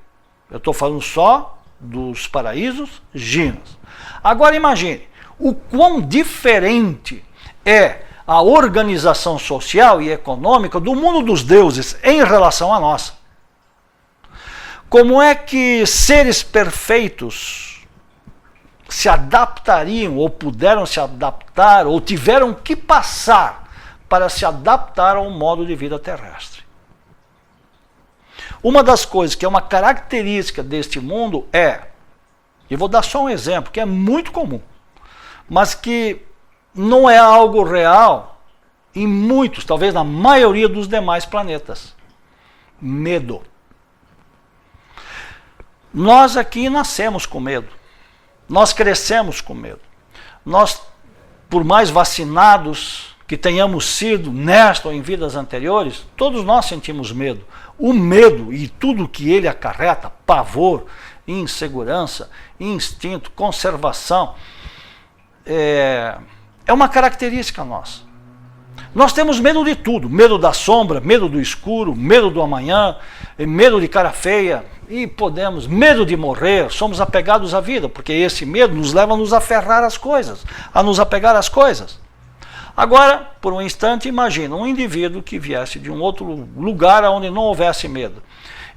Eu estou falando só dos paraísos ginas. Agora imagine o quão diferente é a organização social e econômica do mundo dos deuses em relação à nossa. Como é que seres perfeitos se adaptariam, ou puderam se adaptar, ou tiveram que passar para se adaptar ao modo de vida terrestre? Uma das coisas que é uma característica deste mundo eu vou dar só um exemplo, que é muito comum, mas que não é algo real em muitos, talvez na maioria dos demais planetas. Medo. Nós aqui nascemos com medo. Nós crescemos com medo. Nós, por mais vacinados que tenhamos sido nesta ou em vidas anteriores, todos nós sentimos medo. O medo e tudo que ele acarreta, pavor, insegurança, instinto, conservação, é uma característica nossa. Nós temos medo de tudo, medo da sombra, medo do escuro, medo do amanhã, medo de cara feia, e medo de morrer, somos apegados à vida, porque esse medo nos leva a nos aferrar às coisas, a nos apegar às coisas. Agora, por um instante, imagina um indivíduo que viesse de um outro lugar onde não houvesse medo.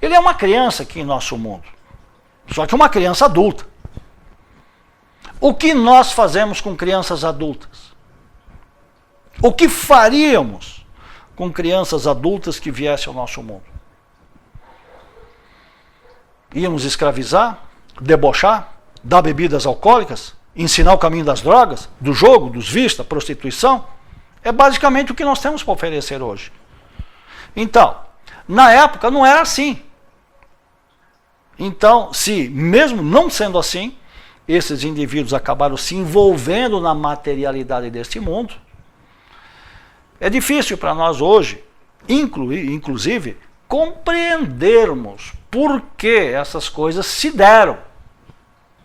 Ele é uma criança aqui em nosso mundo, só que uma criança adulta. O que nós fazemos com crianças adultas? O que faríamos com crianças adultas que viessem ao nosso mundo? Íamos escravizar, debochar, dar bebidas alcoólicas, ensinar o caminho das drogas, do jogo, dos vícios, da prostituição? É basicamente o que nós temos para oferecer hoje. Então, na época não era assim. Então, se mesmo não sendo assim, esses indivíduos acabaram se envolvendo na materialidade deste mundo, é difícil para nós hoje, inclusive, compreendermos por que essas coisas se deram.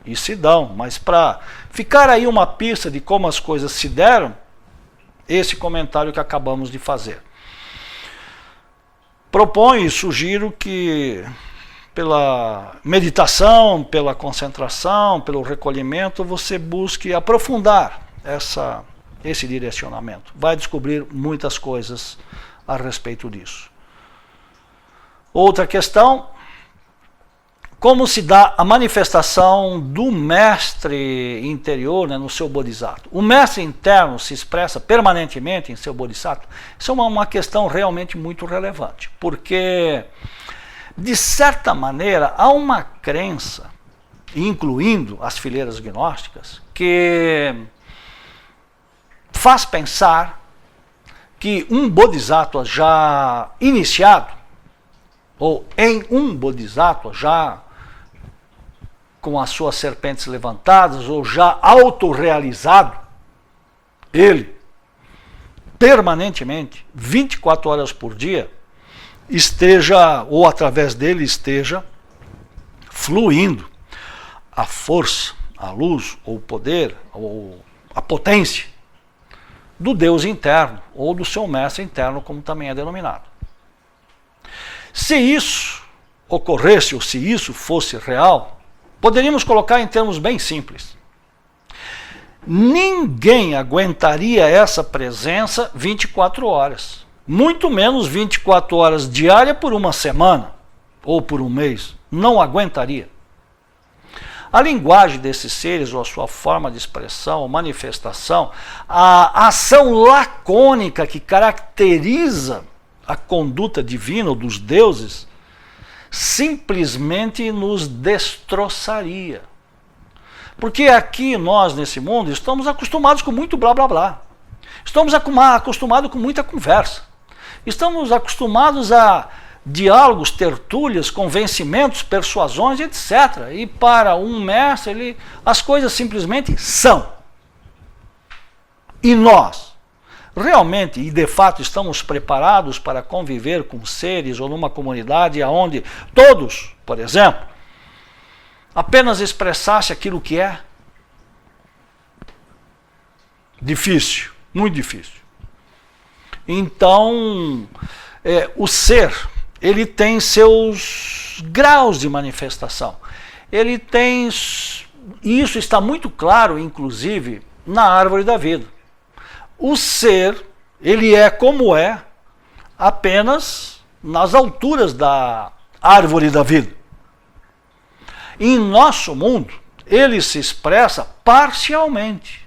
E se dão, mas para ficar aí uma pista de como as coisas se deram, esse comentário que acabamos de fazer. Proponho e sugiro que, pela meditação, pela concentração, pelo recolhimento, você busque aprofundar esse direcionamento. Vai descobrir muitas coisas a respeito disso. Outra questão: como se dá a manifestação do mestre interior, né, no seu bodhisattva? O mestre interno se expressa permanentemente em seu bodhisattva? Isso é uma questão realmente muito relevante, porque, de certa maneira, há uma crença, incluindo as fileiras gnósticas, que faz pensar que um bodhisattva já iniciado, ou em um bodhisattva já com as suas serpentes levantadas, ou já autorrealizado, ele, permanentemente, 24 horas por dia, esteja, ou através dele esteja, fluindo a força, a luz, ou o poder, ou a potência do Deus interno, ou do seu mestre interno, como também é denominado. Se isso ocorresse, ou se isso fosse real, poderíamos colocar em termos bem simples: ninguém aguentaria essa presença 24 horas, muito menos 24 horas diárias por uma semana, ou por um mês. Não aguentaria. A linguagem desses seres, ou a sua forma de expressão, ou manifestação, a ação lacônica que caracteriza a conduta divina ou dos deuses, simplesmente nos destroçaria. Porque aqui nós, nesse mundo, estamos acostumados com muito blá blá blá. Estamos acostumados com muita conversa. Estamos acostumados a diálogos, tertúlias, convencimentos, persuasões, etc. E para um mestre, as coisas simplesmente são. E nós, realmente e de fato, estamos preparados para conviver com seres ou numa comunidade onde todos, por exemplo, apenas expressasse aquilo que é? Difícil, muito difícil. Então, o ser, ele tem seus graus de manifestação. Ele tem, e isso está muito claro, inclusive, na árvore da vida. O ser, ele é como é, apenas nas alturas da árvore da vida. Em nosso mundo, ele se expressa parcialmente.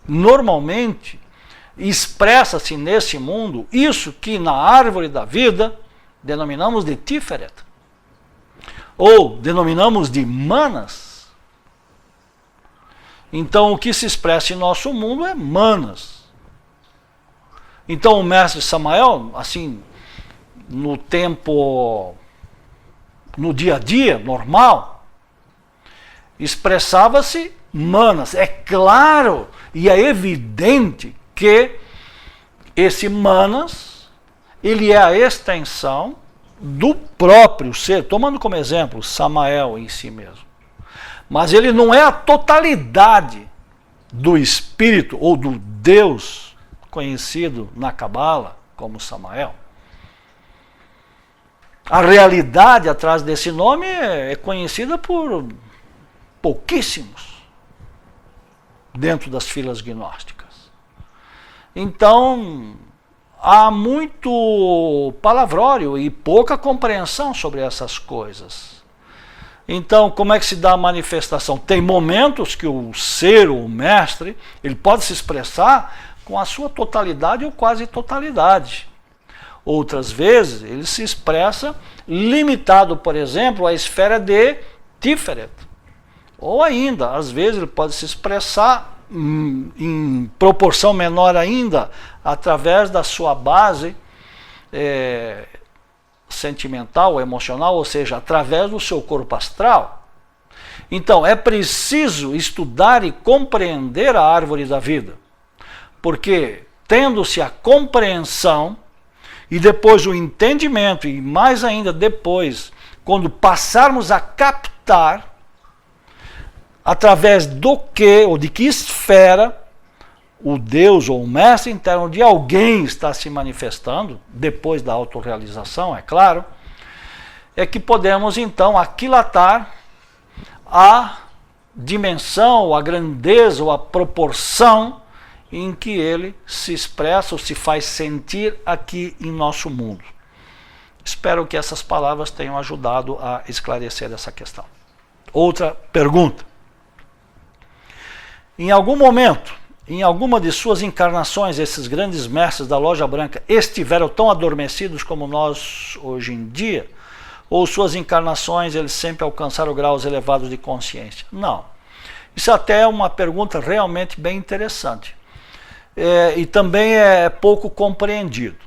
Normalmente, expressa-se nesse mundo isso que na árvore da vida denominamos de Tiferet, ou denominamos de manas. Então, o que se expressa em nosso mundo é manas. Então, o mestre Samael, assim, no dia a dia, normal, expressava-se manas. É claro e é evidente que esse manas, ele é a extensão do próprio ser, tomando como exemplo Samael em si mesmo. Mas ele não é a totalidade do espírito ou do Deus conhecido na Cabala como Samael. A realidade atrás desse nome é conhecida por pouquíssimos dentro das filas gnósticas. Então, há muito palavrório e pouca compreensão sobre essas coisas. Então, como é que se dá a manifestação? Tem momentos que o ser, o mestre, ele pode se expressar com a sua totalidade ou quase totalidade. Outras vezes, ele se expressa limitado, por exemplo, à esfera de Tiferet. Ou ainda, às vezes, ele pode se expressar em proporção menor ainda, através da sua base sentimental, emocional, ou seja, através do seu corpo astral. Então, é preciso estudar e compreender a árvore da vida, porque, tendo-se a compreensão, e depois o entendimento, e mais ainda depois, quando passarmos a captar, através do que, ou de que esfera, o Deus ou o mestre interno de alguém está se manifestando, depois da autorrealização, é claro, é que podemos então aquilatar a dimensão, a grandeza ou a proporção em que ele se expressa ou se faz sentir aqui em nosso mundo. Espero que essas palavras tenham ajudado a esclarecer essa questão. Outra pergunta. Em algum momento, em alguma de suas encarnações, esses grandes mestres da Loja Branca estiveram tão adormecidos como nós hoje em dia? Ou suas encarnações eles sempre alcançaram graus elevados de consciência? Não. Isso até é uma pergunta realmente bem interessante. E também é pouco compreendido.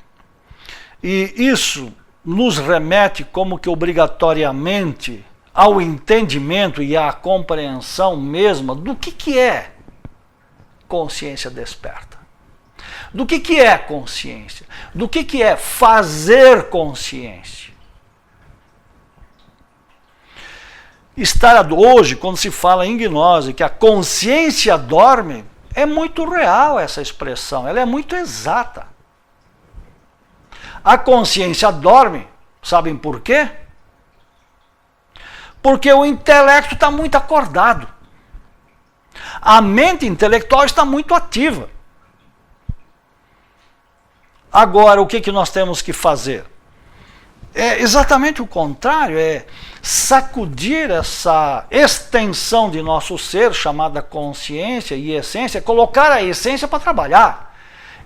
E isso nos remete como que obrigatoriamente ao entendimento e à compreensão mesma do que é consciência desperta. Do que é consciência? Do que é fazer consciência? Hoje, quando se fala em gnose, que a consciência dorme, é muito real essa expressão, ela é muito exata. A consciência dorme, sabem por quê? Porque o intelecto está muito acordado. A mente intelectual está muito ativa. Agora, o que nós temos que fazer? É exatamente o contrário, é sacudir essa extensão de nosso ser, chamada consciência e essência, colocar a essência para trabalhar.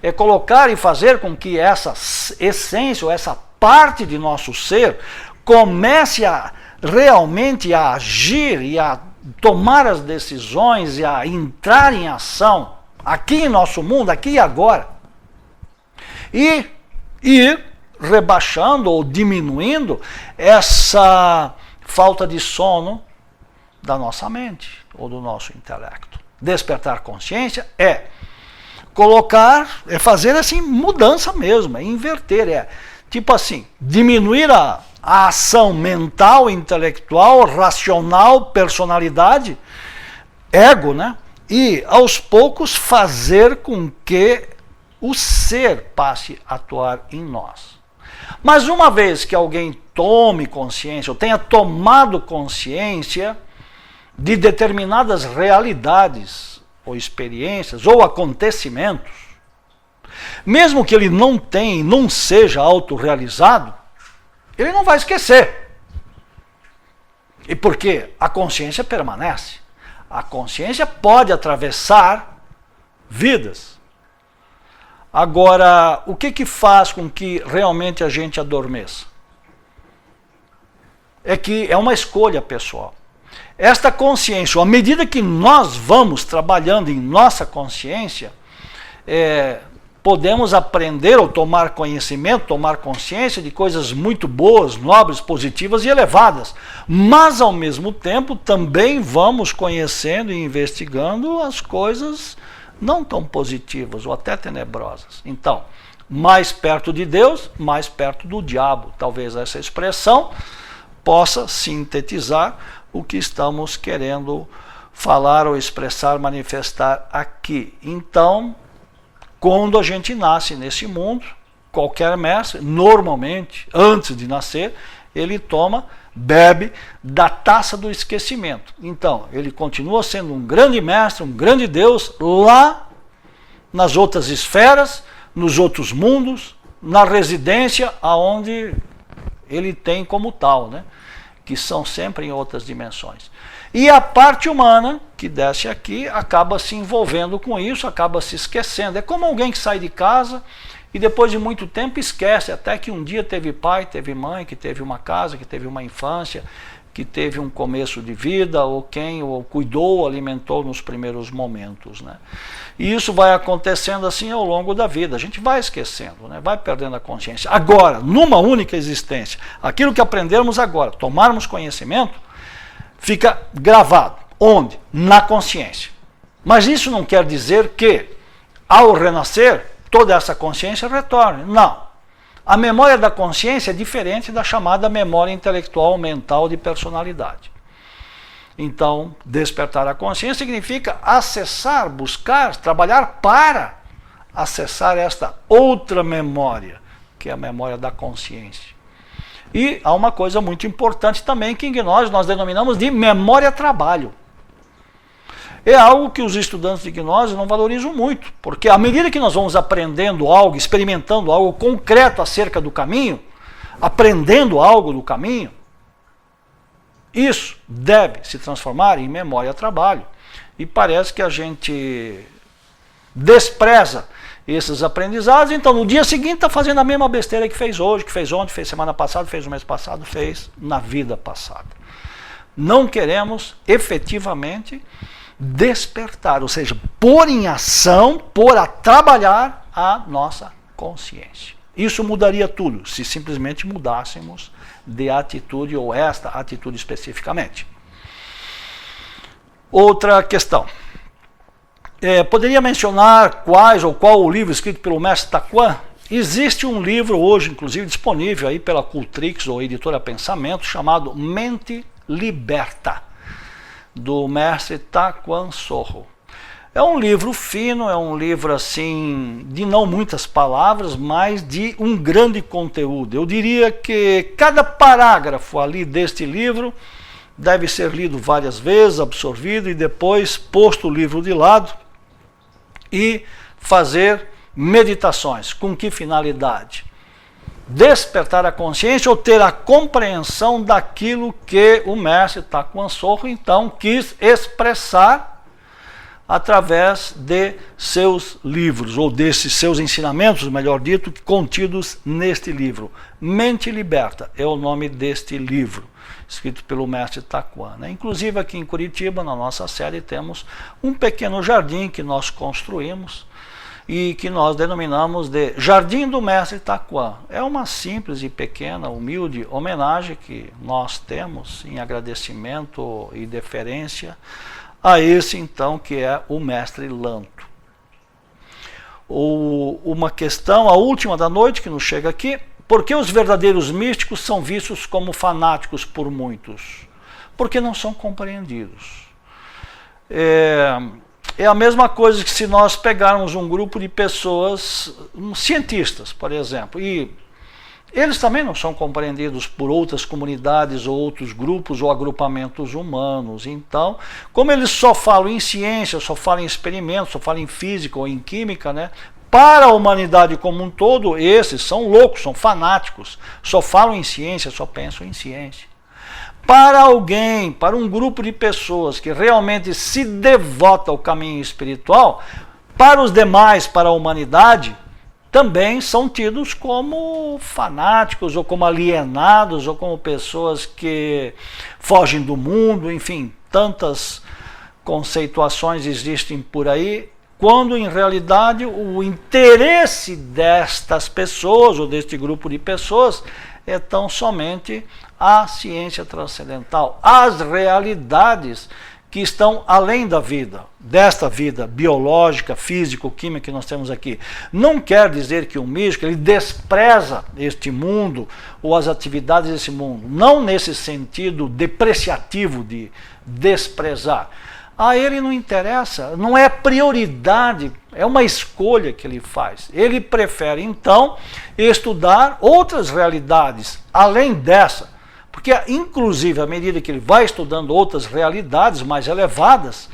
É colocar e fazer com que essa essência, ou essa parte de nosso ser, comece a realmente a agir e a tomar as decisões e a entrar em ação aqui em nosso mundo, aqui e agora. E ir rebaixando ou diminuindo essa falta de sono da nossa mente ou do nosso intelecto. Despertar consciência é colocar, é fazer assim mudança mesmo, é inverter, é tipo assim, diminuir a ação mental, intelectual, racional, personalidade, ego, né? E aos poucos fazer com que o ser passe a atuar em nós. Mas uma vez que alguém tome consciência, ou tenha tomado consciência de determinadas realidades, ou experiências, ou acontecimentos, mesmo que ele não tenha, não seja autorrealizado, ele não vai esquecer. E por quê? A consciência permanece. A consciência pode atravessar vidas. Agora, o que faz com que realmente a gente adormeça? É que é uma escolha pessoal. Esta consciência, à medida que nós vamos trabalhando em nossa consciência, podemos aprender ou tomar conhecimento, tomar consciência de coisas muito boas, nobres, positivas e elevadas. Mas, ao mesmo tempo, também vamos conhecendo e investigando as coisas não tão positivas ou até tenebrosas. Então, mais perto de Deus, mais perto do diabo. Talvez essa expressão possa sintetizar o que estamos querendo falar ou expressar, manifestar aqui. Então, quando a gente nasce nesse mundo, qualquer mestre, normalmente, antes de nascer, ele bebe da taça do esquecimento. Então, ele continua sendo um grande mestre, um grande Deus, lá nas outras esferas, nos outros mundos, na residência aonde ele tem como tal, né? Que são sempre em outras dimensões. E a parte humana, que desce aqui, acaba se envolvendo com isso, acaba se esquecendo. É como alguém que sai de casa e depois de muito tempo esquece, até que um dia teve pai, teve mãe, que teve uma casa, que teve uma infância, que teve um começo de vida, ou quem o cuidou, alimentou nos primeiros momentos, né? E isso vai acontecendo assim ao longo da vida, a gente vai esquecendo, né? Vai perdendo a consciência. Agora, numa única existência, aquilo que aprendermos agora, tomarmos conhecimento, fica gravado. Onde? Na consciência. Mas isso não quer dizer que, ao renascer, toda essa consciência retorne. Não. A memória da consciência é diferente da chamada memória intelectual mental de personalidade. Então, despertar a consciência significa acessar, buscar, trabalhar para acessar esta outra memória, que é a memória da consciência. E há uma coisa muito importante também que em gnose nós denominamos de memória-trabalho. É algo que os estudantes de gnose não valorizam muito, porque à medida que nós vamos aprendendo algo, experimentando algo concreto acerca do caminho, aprendendo algo do caminho, isso deve se transformar em memória-trabalho. E parece que a gente despreza esses aprendizados, então no dia seguinte está fazendo a mesma besteira que fez hoje, que fez ontem, fez semana passada, fez no mês passado, fez na vida passada. Não queremos efetivamente despertar, ou seja, pôr em ação, pôr a trabalhar a nossa consciência. Isso mudaria tudo, se simplesmente mudássemos de atitude, ou esta atitude especificamente. Outra questão. Poderia mencionar quais ou qual o livro escrito pelo mestre Taquan? Existe um livro hoje, inclusive, disponível aí pela Cultrix ou Editora Pensamento, chamado Mente Liberta, do mestre Taquan Sorro. É um livro fino, é um livro assim, de não muitas palavras, mas de um grande conteúdo. Eu diria que cada parágrafo ali deste livro deve ser lido várias vezes, absorvido e depois posto o livro de lado e fazer meditações. Com que finalidade? Despertar a consciência ou ter a compreensão daquilo que o mestre Taquan Sorro então quis expressar através de seus livros, ou desses seus ensinamentos, melhor dito, contidos neste livro. Mente Liberta é o nome deste livro, escrito pelo mestre Taquan. Inclusive aqui em Curitiba, na nossa sede, temos um pequeno jardim que nós construímos e que nós denominamos de Jardim do Mestre Taquan. É uma simples e pequena, humilde homenagem que nós temos em agradecimento e deferência a esse então que é o mestre Lanto. Uma questão, a última da noite que nos chega aqui: por que os verdadeiros místicos são vistos como fanáticos por muitos? Porque não são compreendidos. É a mesma coisa que se nós pegarmos um grupo de pessoas, cientistas, por exemplo, e eles também não são compreendidos por outras comunidades ou outros grupos ou agrupamentos humanos. Então, como eles só falam em ciência, só falam em experimentos, só falam em física ou em química, né? Para a humanidade como um todo, esses são loucos, são fanáticos, só falam em ciência, só pensam em ciência. Para alguém, para um grupo de pessoas que realmente se devota ao caminho espiritual, para os demais, para a humanidade, também são tidos como fanáticos, ou como alienados, ou como pessoas que fogem do mundo, enfim, tantas conceituações existem por aí, quando em realidade o interesse destas pessoas, ou deste grupo de pessoas, é tão somente a ciência transcendental, as realidades que estão além da vida, desta vida biológica, físico-química que nós temos aqui. Não quer dizer que o místico ele despreza este mundo ou as atividades desse mundo, não nesse sentido depreciativo de desprezar. A ele não interessa, não é prioridade, é uma escolha que ele faz. Ele prefere, então, estudar outras realidades, além dessa. Porque, inclusive, à medida que ele vai estudando outras realidades mais elevadas,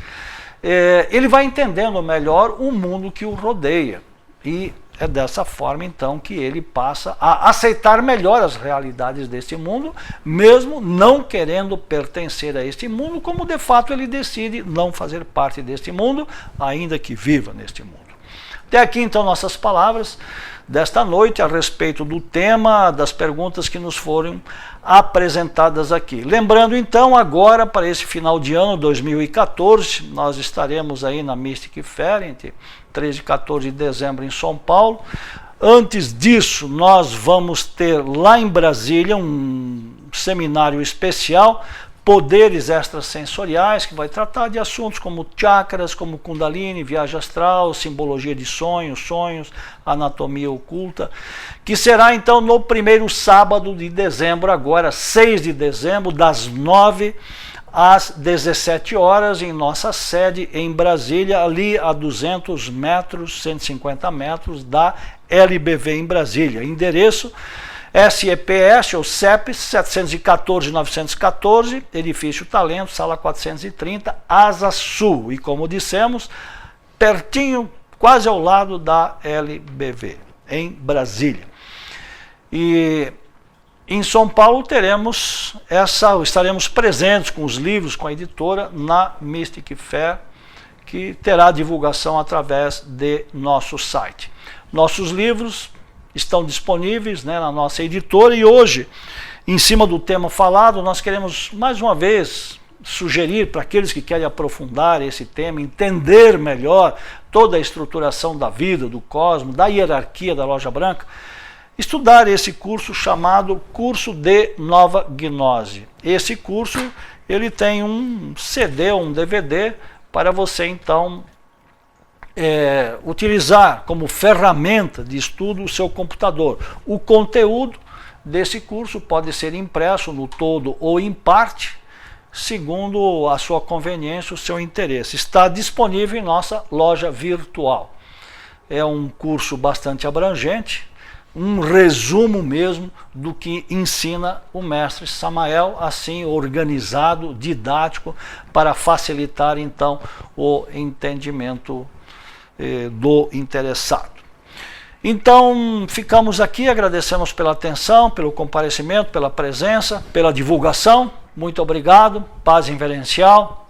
ele vai entendendo melhor o mundo que o rodeia. E é dessa forma, então, que ele passa a aceitar melhor as realidades deste mundo, mesmo não querendo pertencer a este mundo, como de fato ele decide não fazer parte deste mundo, ainda que viva neste mundo. Até aqui, então, nossas palavras desta noite a respeito do tema, das perguntas que nos foram apresentadas aqui. Lembrando, então, agora, para esse final de ano 2014, nós estaremos aí na Mystic Fair, entre 13 e 14 de dezembro em São Paulo. Antes disso, nós vamos ter lá em Brasília um seminário especial, Poderes Extrasensoriais, que vai tratar de assuntos como chakras, como Kundalini, viagem astral, simbologia de sonhos, anatomia oculta, que será então no primeiro sábado de dezembro, agora 6 de dezembro, das 9 às 17 horas, em nossa sede em Brasília, ali a 200 metros, 150 metros da LBV em Brasília. Endereço SEPS, ou CEP 714-914, Edifício Talento, sala 430, Asa Sul. E como dissemos, pertinho, quase ao lado da LBV, em Brasília. E em São Paulo estaremos presentes com os livros, com a editora, na Mystic Fair, que terá divulgação através de nosso site. Nossos livros estão disponíveis, né, na nossa editora, e hoje, em cima do tema falado, nós queremos mais uma vez sugerir para aqueles que querem aprofundar esse tema, entender melhor toda a estruturação da vida, do cosmos, da hierarquia da Loja Branca, estudar esse curso chamado Curso de Nova Gnose. Esse curso, ele tem um CD, um DVD, para você então utilizar como ferramenta de estudo o seu computador. O conteúdo desse curso pode ser impresso no todo ou em parte, segundo a sua conveniência, o seu interesse. Está disponível em nossa loja virtual. É um curso bastante abrangente, um resumo mesmo do que ensina o mestre Samael, assim organizado, didático, para facilitar então o entendimento do interessado. Então ficamos aqui, agradecemos pela atenção, pelo comparecimento, pela presença, pela divulgação. Muito obrigado, paz inverencial.